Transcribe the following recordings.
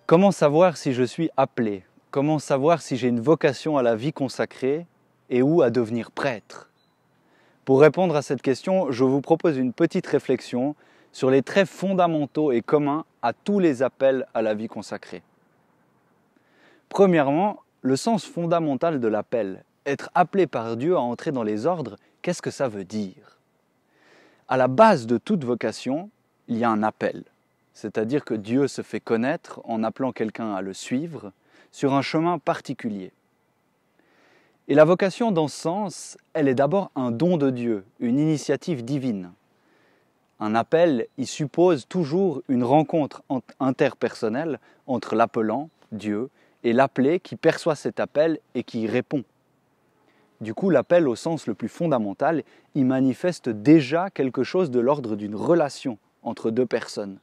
Comment savoir si je suis appelé? Comment savoir si j'ai une vocation à la vie consacrée et ou à devenir prêtre? Pour répondre à cette question, je vous propose une petite réflexion sur les traits fondamentaux et communs à tous les appels à la vie consacrée. Premièrement, le sens fondamental de l'appel. Être appelé par Dieu à entrer dans les ordres, qu'est-ce que ça veut dire? À la base de toute vocation, il y a un appel. C'est-à-dire que Dieu se fait connaître en appelant quelqu'un à le suivre sur un chemin particulier. Et la vocation, dans ce sens, elle est d'abord un don de Dieu, une initiative divine. Un appel, il suppose toujours une rencontre interpersonnelle entre l'appelant, Dieu, et l'appelé qui perçoit cet appel et qui y répond. Du coup, l'appel au sens le plus fondamental, il manifeste déjà quelque chose de l'ordre d'une relation entre deux personnes.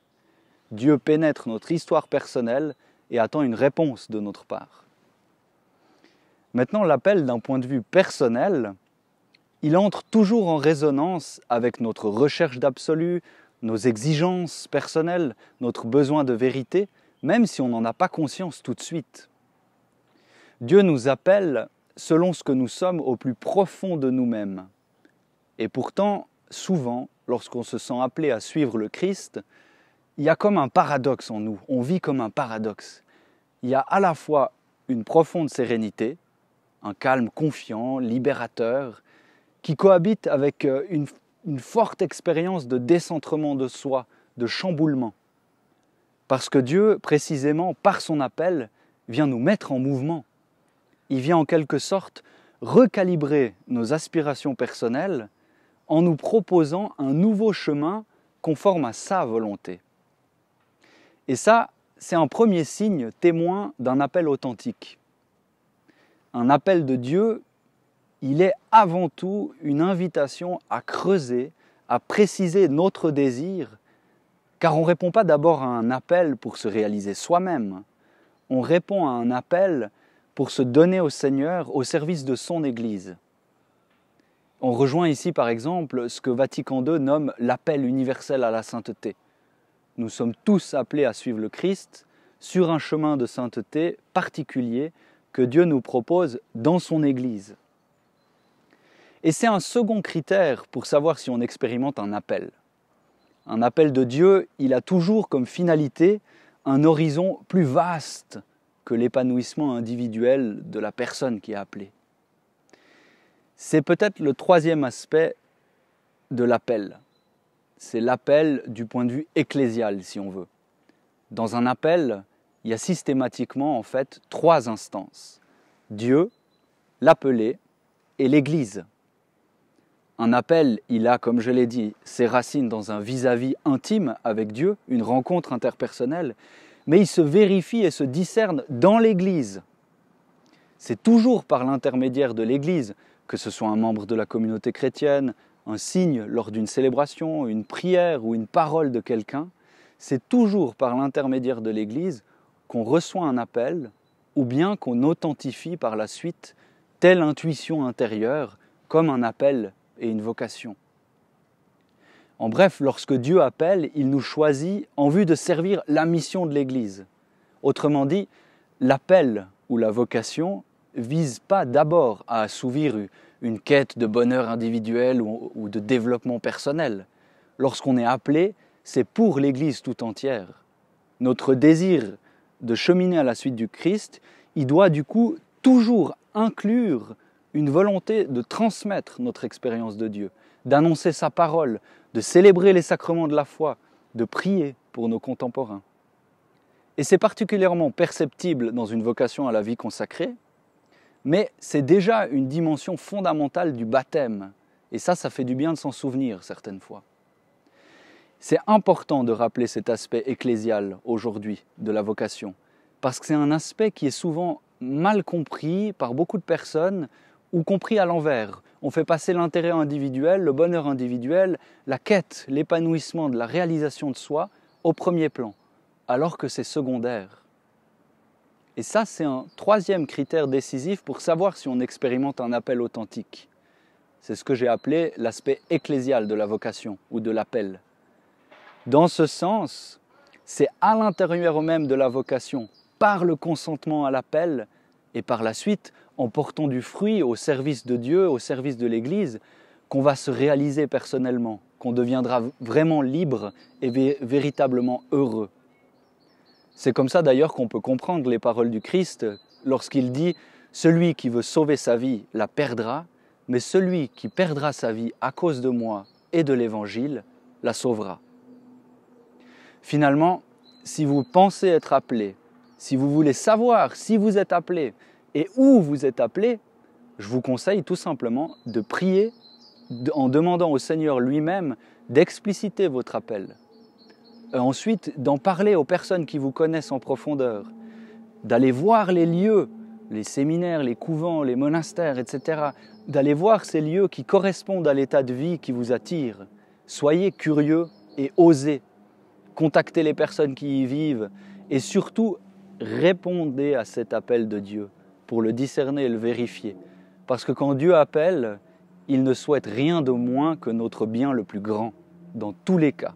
Dieu pénètre notre histoire personnelle et attend une réponse de notre part. Maintenant, l'appel d'un point de vue personnel, il entre toujours en résonance avec notre recherche d'absolu, nos exigences personnelles, notre besoin de vérité, même si on n'en a pas conscience tout de suite. Dieu nous appelle selon ce que nous sommes au plus profond de nous-mêmes. Et pourtant, souvent, lorsqu'on se sent appelé à suivre le Christ, il y a comme un paradoxe en nous, on vit comme un paradoxe. Il y a à la fois une profonde sérénité, un calme confiant, libérateur, qui cohabite avec une forte expérience de décentrement de soi, de chamboulement. Parce que Dieu, précisément par son appel, vient nous mettre en mouvement. Il vient en quelque sorte recalibrer nos aspirations personnelles en nous proposant un nouveau chemin conforme à sa volonté. Et ça, c'est un premier signe témoin d'un appel authentique. Un appel de Dieu, il est avant tout une invitation à creuser, à préciser notre désir, car on ne répond pas d'abord à un appel pour se réaliser soi-même. On répond à un appel pour se donner au Seigneur au service de son Église. On rejoint ici par exemple ce que Vatican II nomme l'appel universel à la sainteté. Nous sommes tous appelés à suivre le Christ sur un chemin de sainteté particulier que Dieu nous propose dans son Église. Et c'est un second critère pour savoir si on expérimente un appel. Un appel de Dieu, il a toujours comme finalité un horizon plus vaste que l'épanouissement individuel de la personne qui est appelée. C'est peut-être le troisième aspect de l'appel. C'est l'appel du point de vue ecclésial, si on veut. Dans un appel, il y a systématiquement en fait trois instances. Dieu, l'appelé et l'Église. Un appel, il a, comme je l'ai dit, ses racines dans un vis-à-vis intime avec Dieu, une rencontre interpersonnelle, mais il se vérifie et se discerne dans l'Église. C'est toujours par l'intermédiaire de l'Église, que ce soit un membre de la communauté chrétienne, un signe lors d'une célébration, une prière ou une parole de quelqu'un, c'est toujours par l'intermédiaire de l'Église qu'on reçoit un appel ou bien qu'on authentifie par la suite telle intuition intérieure comme un appel et une vocation. En bref, lorsque Dieu appelle, il nous choisit en vue de servir la mission de l'Église. Autrement dit, l'appel ou la vocation ne vise pas d'abord à assouvir une quête de bonheur individuel ou de développement personnel. Lorsqu'on est appelé, c'est pour l'Église tout entière. Notre désir de cheminer à la suite du Christ, il doit du coup toujours inclure une volonté de transmettre notre expérience de Dieu, d'annoncer sa parole, de célébrer les sacrements de la foi, de prier pour nos contemporains. Et c'est particulièrement perceptible dans une vocation à la vie consacrée, mais c'est déjà une dimension fondamentale du baptême. Et ça fait du bien de s'en souvenir certaines fois. C'est important de rappeler cet aspect ecclésial aujourd'hui de la vocation, parce que c'est un aspect qui est souvent mal compris par beaucoup de personnes ou compris à l'envers. On fait passer l'intérêt individuel, le bonheur individuel, la quête, l'épanouissement de la réalisation de soi au premier plan, alors que c'est secondaire. Et ça, c'est un troisième critère décisif pour savoir si on expérimente un appel authentique. C'est ce que j'ai appelé l'aspect ecclésial de la vocation ou de l'appel. Dans ce sens, c'est à l'intérieur même de la vocation, par le consentement à l'appel, et par la suite, en portant du fruit au service de Dieu, au service de l'Église, qu'on va se réaliser personnellement, qu'on deviendra vraiment libre et véritablement heureux. C'est comme ça d'ailleurs qu'on peut comprendre les paroles du Christ lorsqu'il dit « Celui qui veut sauver sa vie la perdra, mais celui qui perdra sa vie à cause de moi et de l'Évangile la sauvera. » Finalement, si vous pensez être appelé, si vous voulez savoir si vous êtes appelé et où vous êtes appelé, je vous conseille tout simplement de prier en demandant au Seigneur lui-même d'expliciter votre appel. Ensuite, d'en parler aux personnes qui vous connaissent en profondeur, d'aller voir les lieux, les séminaires, les couvents, les monastères, etc., d'aller voir ces lieux qui correspondent à l'état de vie qui vous attire. Soyez curieux et osez. Contactez les personnes qui y vivent et surtout, répondez à cet appel de Dieu pour le discerner et le vérifier. Parce que quand Dieu appelle, il ne souhaite rien de moins que notre bien le plus grand, dans tous les cas.